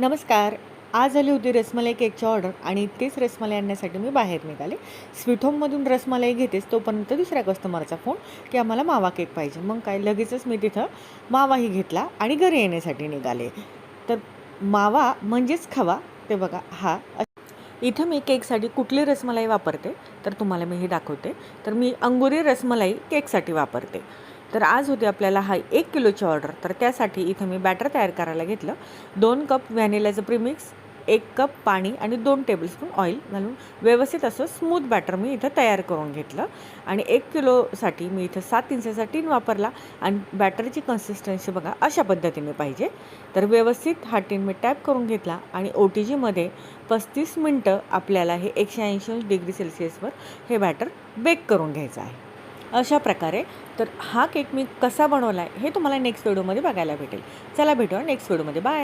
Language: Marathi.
नमस्कार. आज आली होती रसमलाई केकची ऑर्डर आणि तेच रसमलाई आणण्यासाठी मी बाहेर निघाले. स्वीट होममधून रसमलाई घेतेच तोपर्यंत दुसऱ्या कस्टमरचा फोन की आम्हाला मावा केक पाहिजे. मग काय लगेचच मी तिथं मावाही घेतला आणि घरी येण्यासाठी निघाले. तर मावा म्हणजेच खवा. ते बघा इथं मी केकसाठी कुठली रसमलाई वापरते तर तुम्हाला मी हे दाखवते. तर मी अंगुरी रसमलाई केकसाठी वापरते. तर आज होती आपल्याला 1 किलोची ऑर्डर. तर त्यासाठी इथं मी बॅटर तयार करायला घेतलं. 2 कप व्हॅनिलाचं प्रीमिक्स, 1 कप पाणी आणि 2 टेबलस्पून ऑइल घालून व्यवस्थित असं स्मूथ बॅटर मी इथं तयार करून घेतलं. आणि 1 किलोसाठी मी इथं 7 इंचाचा टीन वापरला आणि बॅटरची कन्सिस्टन्सी बघा अशा पद्धतीने पाहिजे. तर व्यवस्थित हा टीन मी टॅप करून घेतला आणि OTGमध्ये 35 मिनटं आपल्याला हे 180 डिग्री सेल्सिअसवर हे बॅटर बेक करून घ्यायचं आहे. अशा प्रकारे. तर हा केक मी कसा बनवला आहे हे तुम्हाला नेक्स्ट व्हिडिओमध्ये बघायला भेटेल. चला भेटूया नेक्स्ट व्हिडिओमध्ये. बाय.